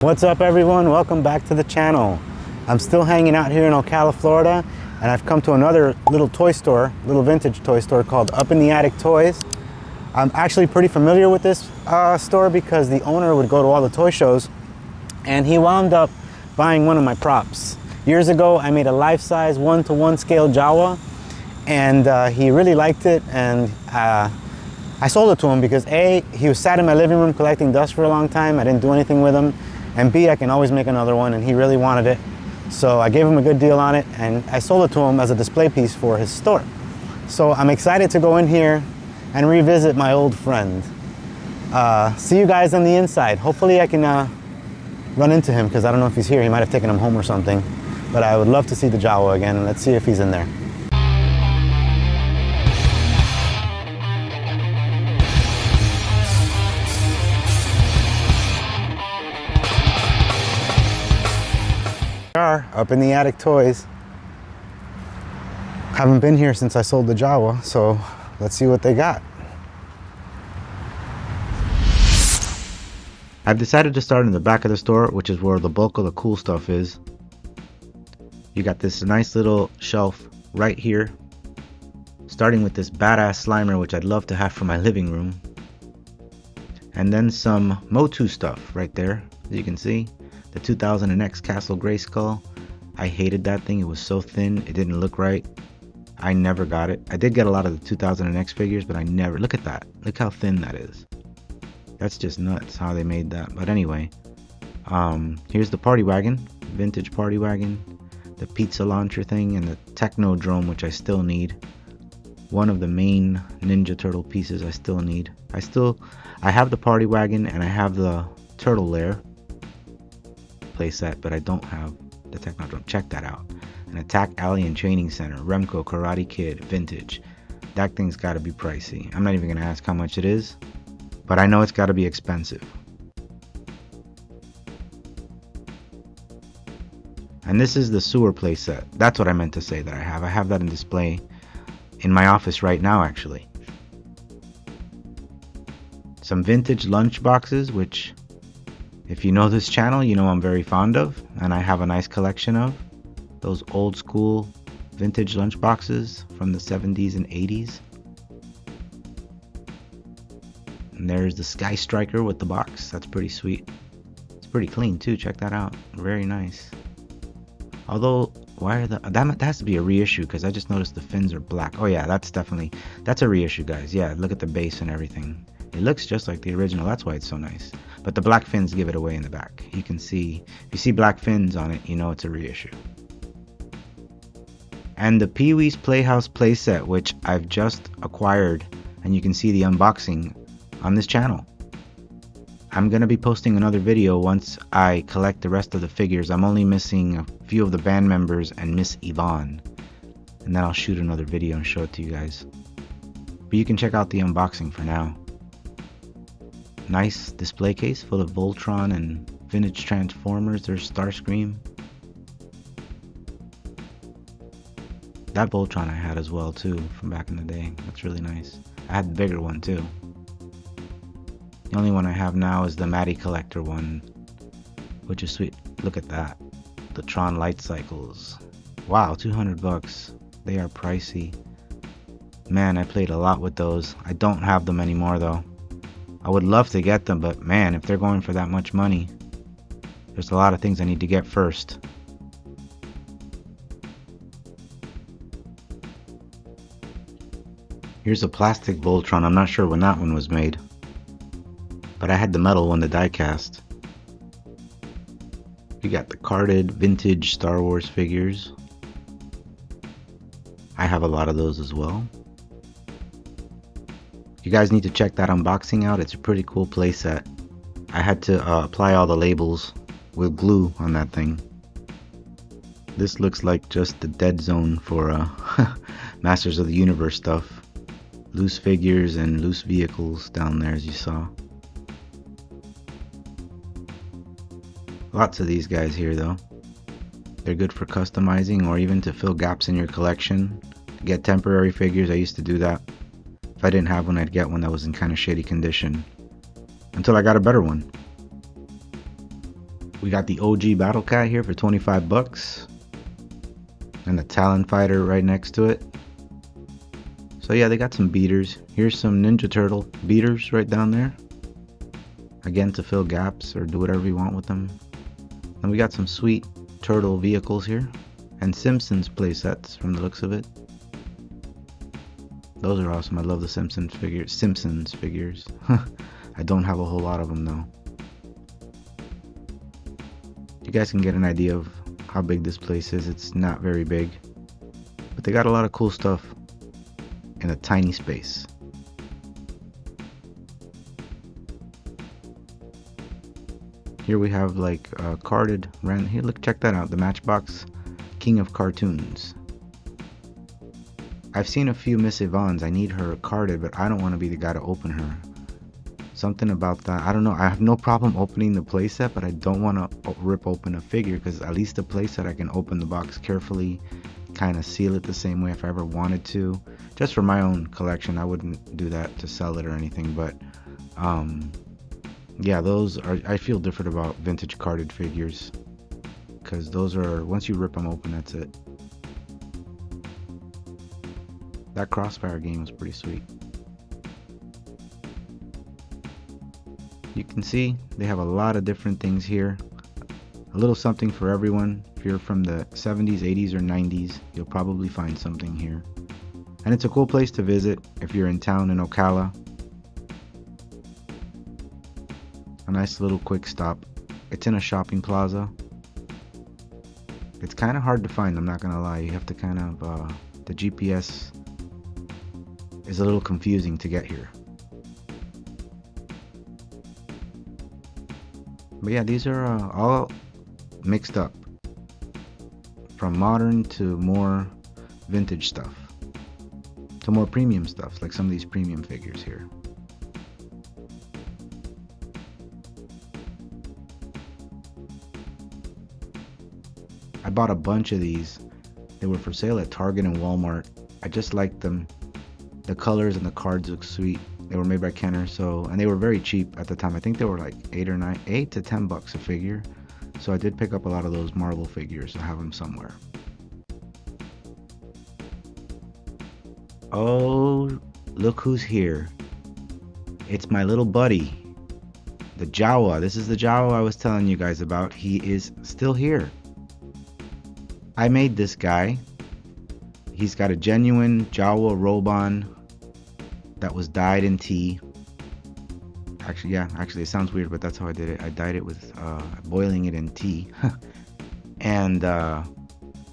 What's up everyone? Welcome back to the channel. I'm still hanging out here in Ocala, Florida, and I've come to another little toy store, little vintage toy store called Up in the Attic Toys. I'm actually pretty familiar with this store because the owner would go to all the toy shows and he wound up buying one of my props. Years ago I made a life-size 1:1 scale Jawa, and he really liked it, and I sold it to him because A, he was sat in my living room collecting dust for a long time. I didn't do anything with him. And B, I can always make another one, and he really wanted it. So I gave him a good deal on it, and I sold it to him as a display piece for his store. So I'm excited to go in here and revisit my old friend. See you guys on the inside. Hopefully I can run into him, because I don't know if he's here. He might have taken him home or something. But I would love to see the Jawa again. Let's see if he's in there. Up in the Attic Toys. Haven't been here since I sold the Jawa, so let's see what they got. I've decided to start in the back of the store, which is where the bulk of the cool stuff is. You got this nice little shelf right here, starting with this badass Slimer, which I'd love to have for my living room, and then some Motu stuff right there, as you can see. The 2000X Castle Grayskull. I hated that thing. It was so thin. It didn't look right. I never got it. I did get a lot of the 2000X figures, but I never... Look at that. Look how thin that is. That's just nuts how they made that. But anyway, here's the party wagon. Vintage party wagon. The pizza launcher thing and the Technodrome, which I still need. One of the main Ninja Turtle pieces I still need. I have the party wagon and I have the Turtle Lair playset, but I don't have the Technodrome. Check that out. An Attack Alley and Training Center, Remco Karate Kid, vintage. That thing's got to be pricey. I'm not even gonna ask how much it is, but I know it's got to be expensive. And this is the sewer playset. That's what I meant to say that I have. I have that in display in my office right now, actually. Some vintage lunch boxes, which, if you know this channel, you know I'm very fond of, and I have a nice collection of those old school vintage lunch boxes from the 70s and 80s. And there's the Sky Striker with the box. That's pretty sweet. It's pretty clean too. Check that out. Very nice. Although, why are that has to be a reissue, because I just noticed the fins are black. Oh yeah, that's a reissue, guys. Yeah, look at the base and everything. It looks just like the original. That's why it's so nice. But the black fins give it away in the back. You can see, if you see black fins on it, you know it's a reissue. And the Pee-wee's Playhouse playset, which I've just acquired, and you can see the unboxing on this channel. I'm going to be posting another video once I collect the rest of the figures. I'm only missing a few of the band members and Miss Yvonne. And then I'll shoot another video and show it to you guys. But you can check out the unboxing for now. Nice display case full of Voltron and vintage Transformers. There's Starscream. That Voltron I had as well too, from back in the day. That's really nice. I had the bigger one too. The only one I have now is the Matty Collector one, which is sweet. Look at that. The Tron Light Cycles. Wow, 200 bucks. They are pricey. Man, I played a lot with those. I don't have them anymore though. I would love to get them, but man, if they're going for that much money, there's a lot of things I need to get first. Here's a plastic Voltron. I'm not sure when that one was made, but I had the metal one, the die cast. We got the carded vintage Star Wars figures. I have a lot of those as well. You guys need to check that unboxing out. It's a pretty cool playset. I had to apply all the labels with glue on that thing. This looks like just the dead zone for Masters of the Universe stuff. Loose figures and loose vehicles down there, as you saw. Lots of these guys here though. They're good for customizing or even to fill gaps in your collection. Get temporary figures. I used to do that. If I didn't have one, I'd get one that was in kind of shitty condition until I got a better one. We got the OG Battle Cat here for 25 bucks. And the Talon Fighter right next to it. So yeah, they got some beaters. Here's some Ninja Turtle beaters right down there. Again, to fill gaps or do whatever you want with them. And we got some sweet turtle vehicles here. And Simpsons playsets from the looks of it. Those are awesome. I love the Simpsons figures. I don't have a whole lot of them though. You guys can get an idea of how big this place is. It's not very big, but they got a lot of cool stuff in a tiny space. Here we have like carded here, look, check that out, the Matchbox King of Cartoons. I've seen a few Miss Yvonne's. I need her carded, but I don't want to be the guy to open her. Something about that, I don't know. I have no problem opening the playset, but I don't want to rip open a figure, because at least the playset I can open the box carefully, kind of seal it the same way if I ever wanted to. Just for my own collection, I wouldn't do that to sell it or anything, but yeah, those are, I feel different about vintage carded figures, because those are, once you rip them open, that's it. That Crossfire game was pretty sweet. You can see they have a lot of different things here. A little something for everyone. If you're from the 70s, 80s, or 90s, you'll probably find something here. And it's a cool place to visit if you're in town in Ocala. A nice little quick stop. It's in a shopping plaza. It's kind of hard to find, I'm not gonna lie. You have to kind of, the GPS is a little confusing to get here. But yeah, these are all mixed up, from modern to more vintage stuff, to more premium stuff, like some of these premium figures here. I bought a bunch of these. They were for sale at Target and Walmart. I just liked them. The colors and the cards look sweet. They were made by Kenner, and they were very cheap at the time. I think they were like 8 to 10 bucks a figure. So I did pick up a lot of those Marvel figures. I have them somewhere. Oh, look who's here. It's my little buddy, the Jawa. This is the Jawa I was telling you guys about. He is still here. I made this guy. He's got a genuine Jawa Robon that was dyed in tea. Actually it sounds weird, but that's how I did it. I dyed it with boiling it in tea. And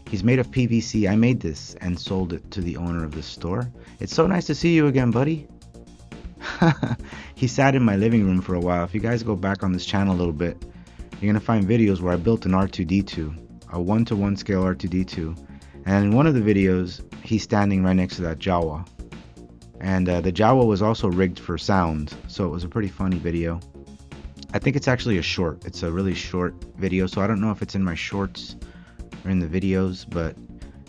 he's made of PVC. I made this and sold it to the owner of the store. It's so nice to see you again, buddy. He sat in my living room for a while. If you guys go back on this channel a little bit, you're gonna find videos where I built an R2-D2, a 1:1 scale R2-D2. And in one of the videos, he's standing right next to that Jawa. And the Jawa was also rigged for sound, so it was a pretty funny video. I think it's actually a short. It's a really short video, so I don't know if it's in my shorts or in the videos, but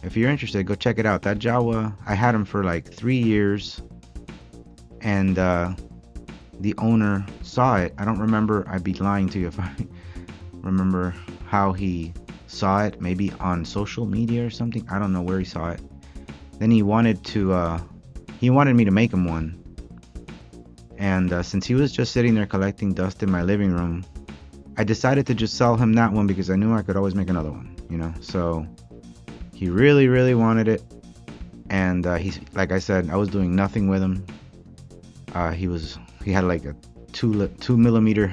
if you're interested, go check it out. That Jawa, I had him for like 3 years, and the owner saw it. I don't remember, I'd be lying to you if I remember how he saw it, maybe on social media or something. I don't know where he saw it. Then he wanted me to make him one, and since he was just sitting there collecting dust in my living room, I decided to just sell him that one, because I knew I could always make another one, you know. So he really wanted it, and he's, like I said, I was doing nothing with him. He had like a 2 millimeter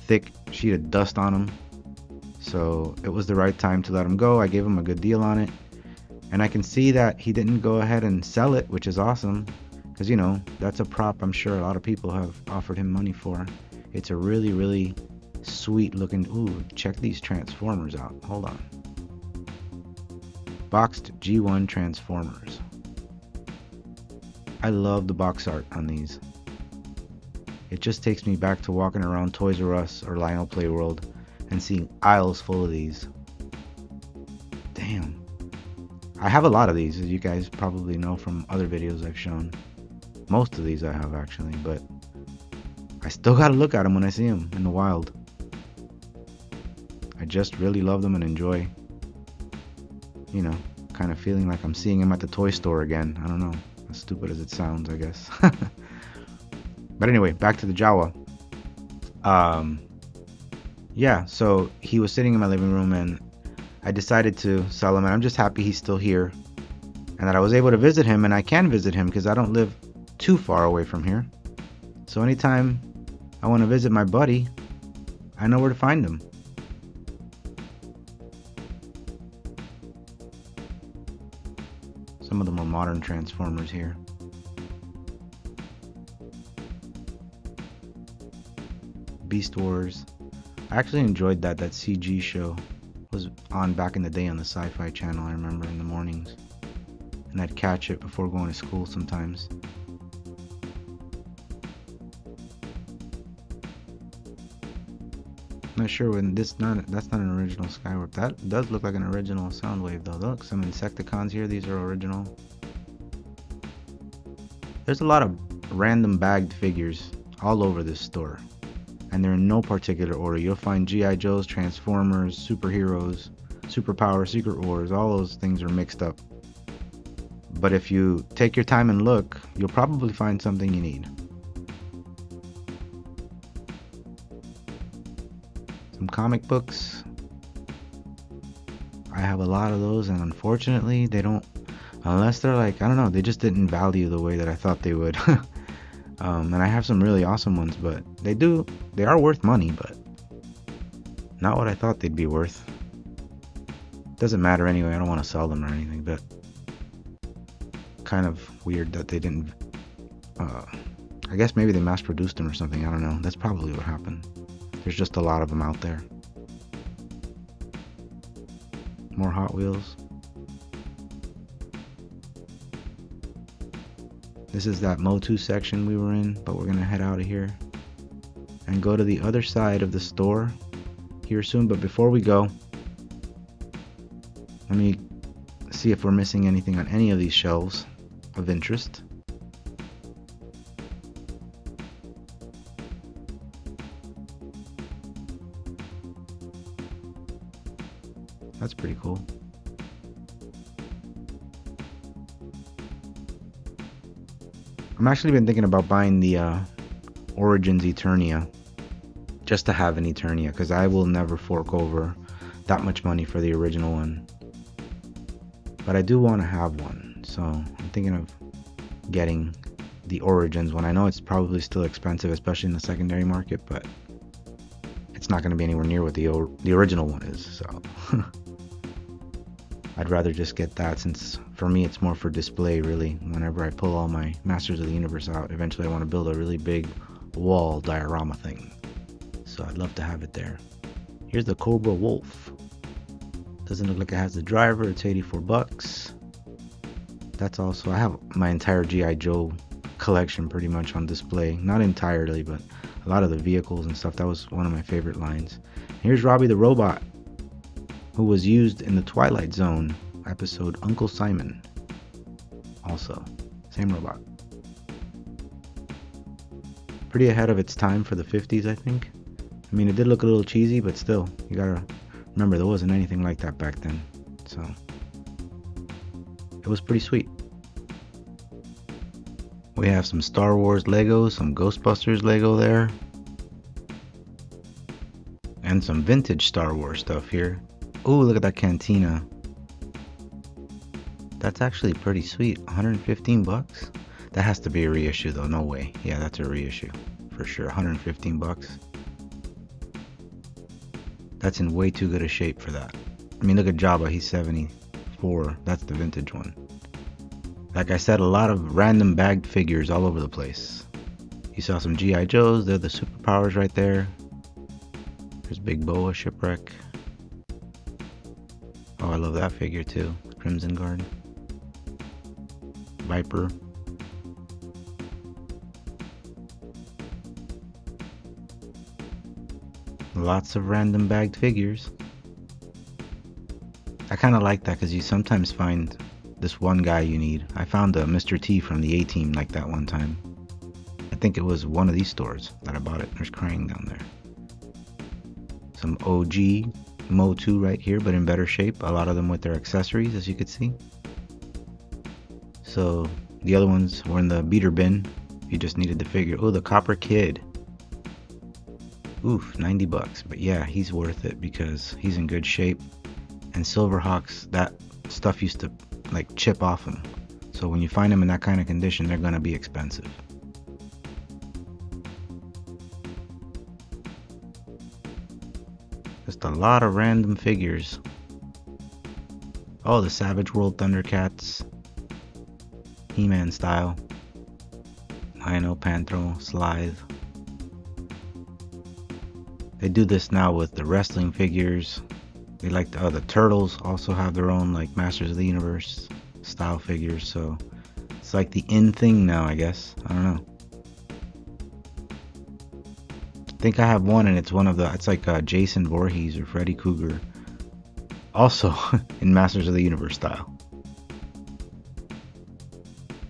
thick sheet of dust on him, so it was the right time to let him go. I gave him a good deal on it. And I can see that he didn't go ahead and sell it, which is awesome, because, you know, that's a prop I'm sure a lot of people have offered him money for. It's a really sweet looking, ooh, check these Transformers out. Hold on. Boxed G1 Transformers. I love the box art on these. It just takes me back to walking around Toys R Us or Lionel Play World and seeing aisles full of these. Damn. I have a lot of these, as you guys probably know from other videos I've shown. Most of these I have, actually, but I still gotta look at them when I see them in the wild. I just really love them and enjoy, you know, kind of feeling like I'm seeing them at the toy store again. I don't know, as stupid as it sounds, I guess. But anyway, back to the Jawa. Yeah, so he was sitting in my living room and I decided to sell him, and I'm just happy he's still here and that I was able to visit him, and I can visit him because I don't live too far away from here. So anytime I want to visit my buddy, I know where to find him. Some of the more modern Transformers here. Beast Wars. I actually enjoyed that CG show. It was on back in the day on the Sci-Fi Channel, I remember, in the mornings. And I'd catch it before going to school sometimes. Not sure when that's not an original Skywarp. That does look like an original Soundwave though. Look, some Insecticons here. These are original. There's a lot of random bagged figures all over this store, and they're in no particular order. You'll find G.I. Joes, Transformers, superheroes, superpower, Secret Wars. All those things are mixed up. But if you take your time and look, you'll probably find something you need. Some comic books. I have a lot of those, and unfortunately they don't, unless they're like, I don't know, they just didn't value the way that I thought they would. And I have some really awesome ones, but they are worth money, but not what I thought they'd be worth. Doesn't matter anyway, I don't want to sell them or anything, but kind of weird that they didn't, I guess maybe they mass produced them or something, I don't know. That's probably what happened. There's just a lot of them out there. More Hot Wheels. This is that Motu section we were in, but we're gonna head out of here and go to the other side of the store here soon. But before we go, let me see if we're missing anything on any of these shelves of interest. That's pretty cool. I'm actually been thinking about buying the Origins Eternia, just to have an Eternia, because I will never fork over that much money for the original one. But I do want to have one, so I'm thinking of getting the Origins one. I know it's probably still expensive, especially in the secondary market, but it's not going to be anywhere near what the original one is, so I'd rather just get that, since for me it's more for display really. Whenever I pull all my Masters of the Universe out, eventually I want to build a really big wall diorama thing, so I'd love to have it there. Here's the Cobra Wolf. Doesn't look like it has the driver. It's $84. That's also, I have my entire G.I. Joe collection pretty much on display. Not entirely, but a lot of the vehicles and stuff. That was one of my favorite lines. Here's Robbie the Robot, who was used in the Twilight Zone episode Uncle Simon. Also, same robot. Pretty ahead of its time for the 50s, I think. I mean, it did look a little cheesy, but still, you gotta remember there wasn't anything like that back then. So, it was pretty sweet. We have some Star Wars Lego, some Ghostbusters Lego there, and some vintage Star Wars stuff here. Ooh, look at that cantina. That's actually pretty sweet. 115 bucks. That has to be a reissue though. No way. Yeah, that's a reissue for sure. 115 bucks. That's in way too good a shape for that. I mean, look at Jabba. He's 74. That's the vintage one. Like I said, a lot of random bagged figures all over the place. You saw some G.I. Joes. They're the superpowers right there. There's Big Boa Shipwreck. Oh, I love that figure too. Crimson Guard. Viper. Lots of random bagged figures. I kind of like that because you sometimes find this one guy you need. I found a Mr. T from the A-Team like that one time. I think it was one of these stores that I bought it. There's Krang down there. Some OG Mo 2 right here, but in better shape. A lot of them with their accessories, as you can see. So the other ones were in the beater bin. You just needed the figure. Oh, the Copper Kid. Oof, 90 bucks. But yeah, he's worth it because he's in good shape. And Silverhawks, that stuff used to like chip off him. So when you find them in that kind of condition, they're going to be expensive. Just a lot of random figures. Oh, the Savage World Thundercats. He-Man style. Rhino, Panthro, Slythe. They do this now with the wrestling figures. They like the Turtles also have their own like Masters of the Universe style figures. So it's like the in thing now, I guess. I don't know. I think I have one, and it's it's like Jason Voorhees or Freddy Krueger. Also in Masters of the Universe style.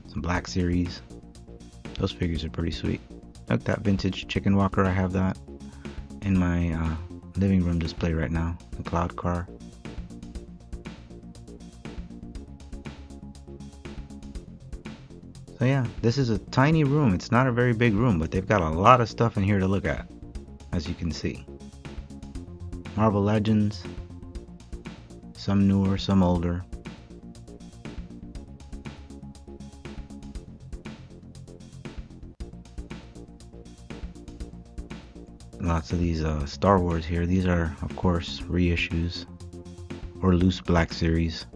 Some Black Series. Those figures are pretty sweet. Look, that vintage Chicken Walker, I have that in my living room display right now. The Cloud Car. So yeah, this is a tiny room. It's not a very big room, but they've got a lot of stuff in here to look at, as you can see. Marvel Legends. Some newer, some older. Lots of these Star Wars here. These are, of course, reissues or loose Black Series.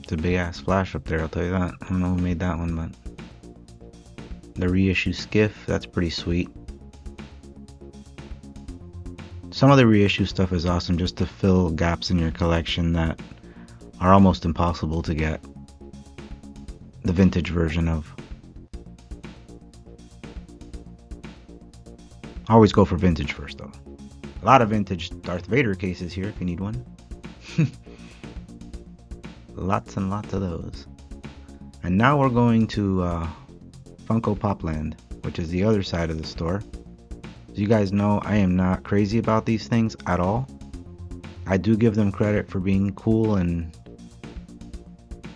It's a big ass flash up there, I'll tell you that. I don't know who made that one, but the reissue Skiff, that's pretty sweet. Some of the reissue stuff is awesome just to fill gaps in your collection that are almost impossible to get the vintage version of. Always go for vintage first, though. A lot of vintage Darth Vader cases here if you need one. Lots and lots of those. And now we're going to Funko Pop Land, which is the other side of the store. As you guys know, I am not crazy about these things at all. I do give them credit for being cool and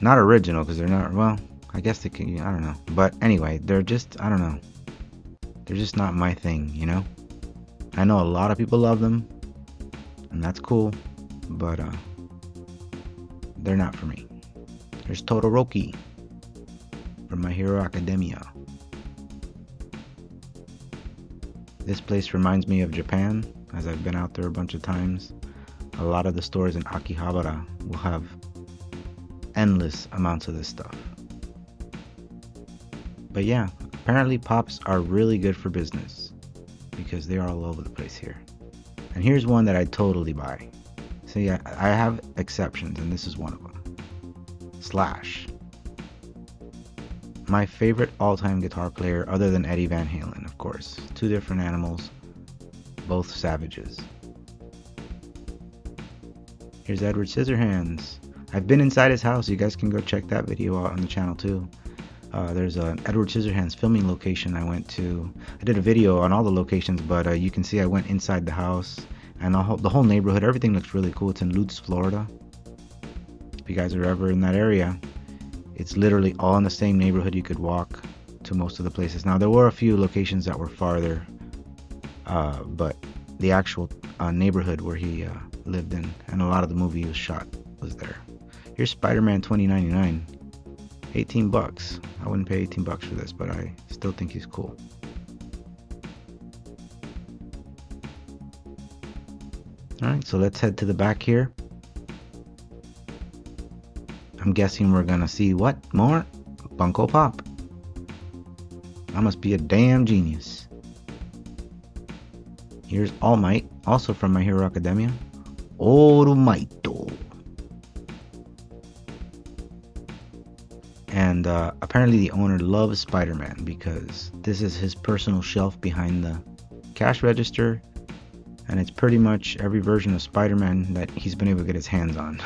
not original, because they're not, well, I guess they can, I don't know. But anyway, they're just, I don't know. They're just not my thing, you know? I know a lot of people love them, and that's cool, but they're not for me. There's Todoroki from My Hero Academia. This place reminds me of Japan, as I've been out there a bunch of times. A lot of the stores in Akihabara will have endless amounts of this stuff. But yeah, apparently Pops are really good for business because they're all over the place here. And here's one that I totally buy. See, I have exceptions, and this is one of them. Slash. My favorite all-time guitar player other than Eddie Van Halen, of course. Two different animals, both savages. Here's Edward Scissorhands. I've been inside his house. You guys can go check that video out on the channel too. There's an Edward Scissorhands filming location I went to. I did a video on all the locations, but you can see I went inside the house and the whole neighborhood. Everything looks really cool. It's in Lutz, Florida. If you guys are ever in that area, it's literally all in the same neighborhood. You could walk to most of the places. Now, there were a few locations that were farther, but the actual neighborhood where he lived in and a lot of the movie was shot was there. Here's Spider-Man 2099. 18 bucks. I wouldn't pay 18 bucks for this, but I still think he's cool. Alright, so let's head to the back here. I'm guessing we're gonna see what? More? Funko Pop. I must be a damn genius. Here's All Might, also from My Hero Academia. All Might. And apparently the owner loves Spider-Man because this is his personal shelf behind the cash register, and it's pretty much every version of Spider-Man that he's been able to get his hands on.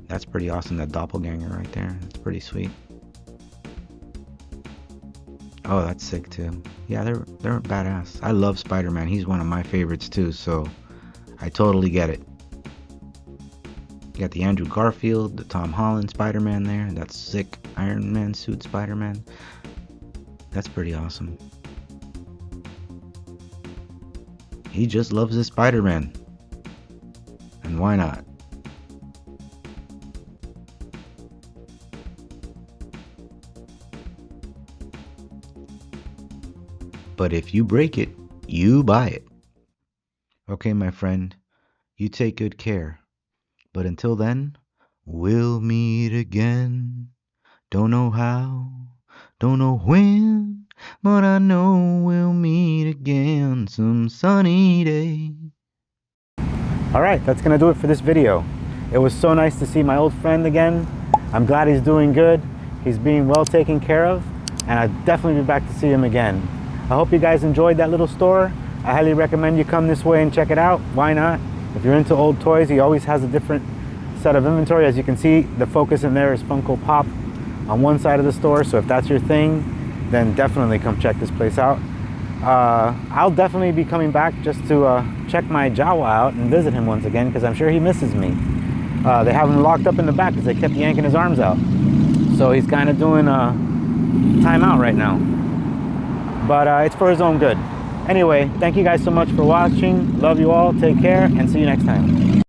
That's pretty awesome, that doppelganger right there. That's pretty sweet. Oh, that's sick too. Yeah, they're badass. I love Spider-Man. He's one of my favorites too, so I totally get it. You got the Andrew Garfield, the Tom Holland Spider-Man there. That's sick Iron Man suit Spider-Man. That's pretty awesome. He just loves his Spider-Man. And why not? But if you break it, you buy it. Okay, my friend, you take good care. But until then, we'll meet again. Don't know how, don't know when, but I know we'll meet again some sunny day. Alright, that's gonna do it for this video. It was so nice to see my old friend again. I'm glad he's doing good. He's being well taken care of, and I'd definitely be back to see him again. I hope you guys enjoyed that little store. I highly recommend you come this way and check it out. Why not? If you're into old toys, he always has a different set of inventory. As you can see, the focus in there is Funko Pop on one side of the store, so if that's your thing, then definitely come check this place out. I'll definitely be coming back just to check my Jawa out and visit him once again, because I'm sure he misses me. They have him locked up in the back because they kept yanking his arms out, so he's kind of doing time out right now, but it's for his own good. Anyway, thank you guys so much for watching. Love you all, take care, and see you next time.